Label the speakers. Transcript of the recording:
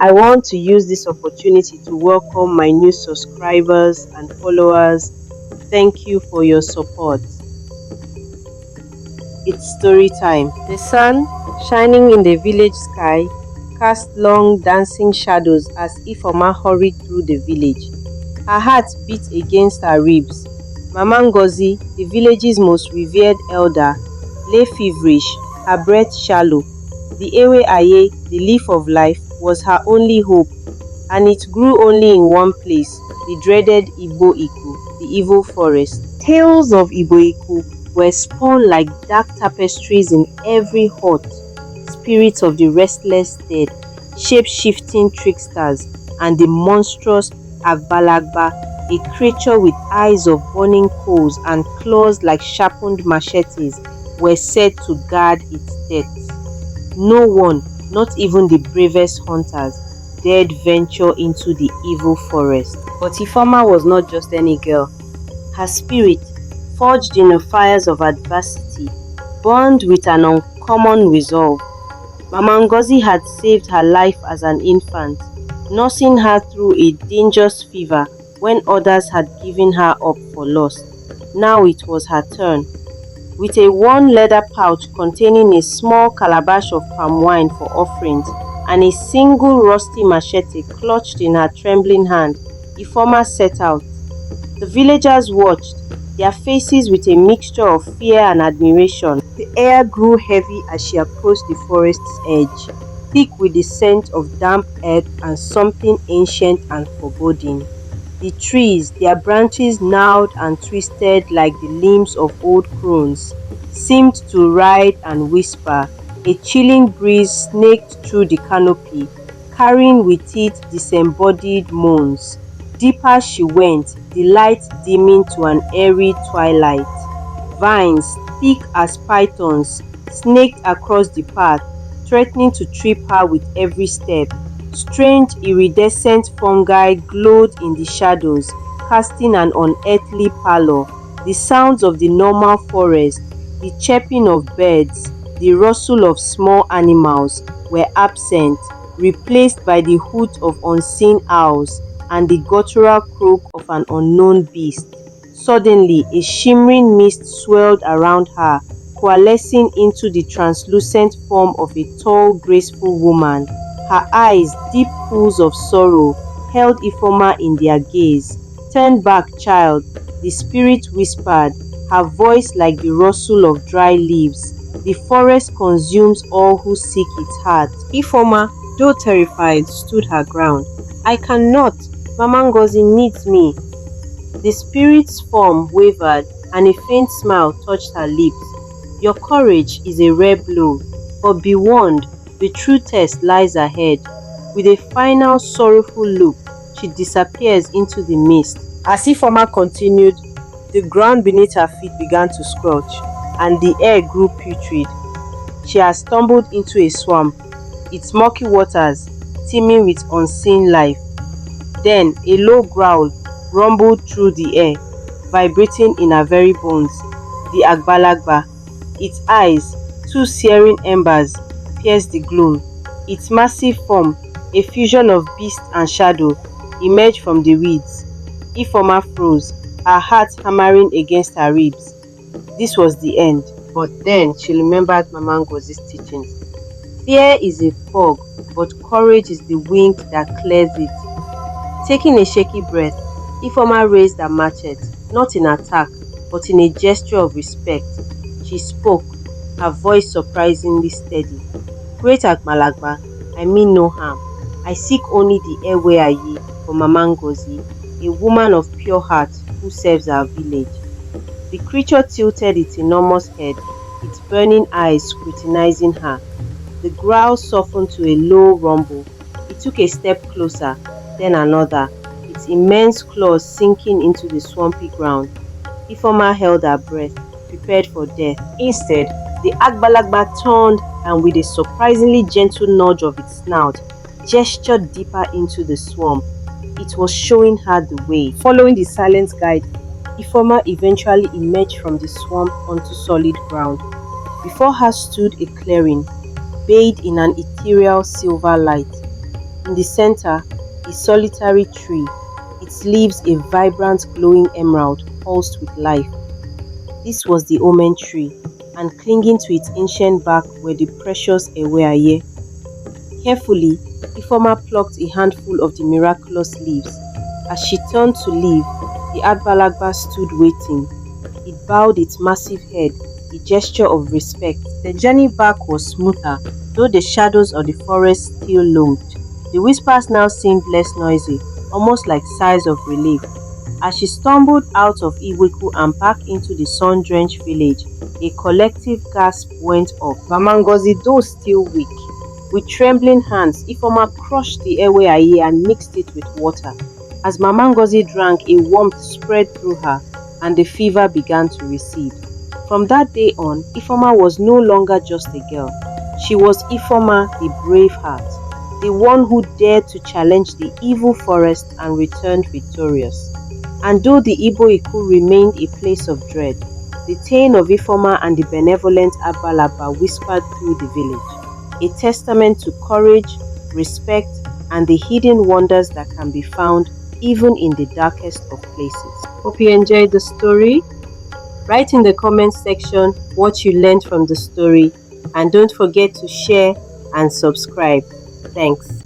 Speaker 1: I want to use this opportunity to welcome my new subscribers and followers. Thank you for your support. It's story time. The sun, shining in the village sky, cast long dancing shadows as Ifeoma hurried through the village. Her heart beat against her ribs. Mama Ngozi, the village's most revered elder, lay feverish, her breath shallow. The Ewe Aye, the leaf of life, was her only hope, and it grew only in one place, the dreaded Igbo Iku, the evil forest. Tales of Igbo Iku were spun like dark tapestries in every hut, spirits of the restless dead, shape-shifting tricksters, and the monstrous Agbalagba, a creature with eyes of burning coals and claws like sharpened machetes, were said to guard its depths. No one, not even the bravest hunters, dared venture into the evil forest. But Ifeoma was not just any girl. Her spirit, forged in the fires of adversity, burned with an uncommon resolve. Mama Ngozi had saved her life as an infant, nursing her through a dangerous fever when others had given her up for lost. Now it was her turn. With a worn leather pouch containing a small calabash of palm wine for offerings and a single rusty machete clutched in her trembling hand, Ifeoma set out. The villagers watched, their faces with a mixture of fear and admiration. The air grew heavy as she approached the forest's edge, thick with the scent of damp earth and something ancient and foreboding. The trees, their branches gnarled and twisted like the limbs of old crones, seemed to writhe and whisper. A chilling breeze snaked through the canopy, carrying with it disembodied moans. Deeper she went, the light dimming to an eerie twilight. Vines, thick as pythons, snaked across the path, threatening to trip her with every step. Strange iridescent fungi glowed in the shadows, casting an unearthly pallor. The sounds of the normal forest, the chirping of birds, the rustle of small animals were absent, replaced by the hoot of unseen owls and the guttural croak of an unknown beast. Suddenly, a shimmering mist swirled around her, coalescing into the translucent form of a tall, graceful woman. Her eyes, deep pools of sorrow, held Ifeoma in their gaze. "Turn back, child," the spirit whispered, her voice like the rustle of dry leaves. "The forest consumes all who seek its heart." Ifeoma, though terrified, stood her ground. "I cannot. Mama Ngozi needs me." The spirit's form wavered, and a faint smile touched her lips. "Your courage is a rare blow, but be warned, the true test lies ahead." With a final sorrowful look, she disappears into the mist. As Ifeoma continued, the ground beneath her feet began to scorch, and the air grew putrid. She had stumbled into a swamp, its murky waters teeming with unseen life. Then a low growl rumbled through the air, vibrating in her very bones. The Agbalagba, its eyes, two searing embers, pierced the gloom. Its massive form, a fusion of beast and shadow, emerged from the weeds. Ifeoma froze, her heart hammering against her ribs. This was the end. But then she remembered Mama Ngozi's teachings. Fear is a fog, but courage is the wind that clears it. Taking a shaky breath, Ifeoma raised her machete, not in attack, but in a gesture of respect. She spoke, her voice surprisingly steady. "Great Agbalagba, I mean no harm. I seek only the Ewe Aye for Mama Ngozi, a woman of pure heart who serves our village." The creature tilted its enormous head, its burning eyes scrutinizing her. The growl softened to a low rumble. It took a step closer, then another, its immense claws sinking into the swampy ground. Ifeoma held her breath, prepared for death. Instead, the Agbalagba turned and with a surprisingly gentle nudge of its snout, gestured deeper into the swamp. It was showing her the way. Following the silent guide, Ifeoma eventually emerged from the swamp onto solid ground. Before her stood a clearing, bathed in an ethereal silver light. In the center, a solitary tree, its leaves a vibrant glowing emerald pulsed with life. This was the Omen tree, and clinging to its ancient bark were the precious Ewe-aye. Carefully, Ifeoma plucked a handful of the miraculous leaves. As she turned to leave, the Agbalagba stood waiting. It bowed its massive head, a gesture of respect. The journey back was smoother, though the shadows of the forest still loomed. The whispers now seemed less noisy, almost like sighs of relief. As she stumbled out of Iweku and back into the sun-drenched village, a collective gasp went up. Mama Ngozi, though still weak, with trembling hands, Ifeoma crushed the Ewe-aye and mixed it with water. As Mama Ngozi drank, a warmth spread through her, and the fever began to recede. From that day on, Ifeoma was no longer just a girl. She was Ifeoma, the brave heart, the one who dared to challenge the evil forest and returned victorious. And though the Igbo Iku remained a place of dread, the tale of Ifeoma and the benevolent Agbalagba whispered through the village, a testament to courage, respect, and the hidden wonders that can be found even in the darkest of places. Hope you enjoyed the story. Write in the comment section what you learned from the story, and don't forget to share and subscribe. Thanks.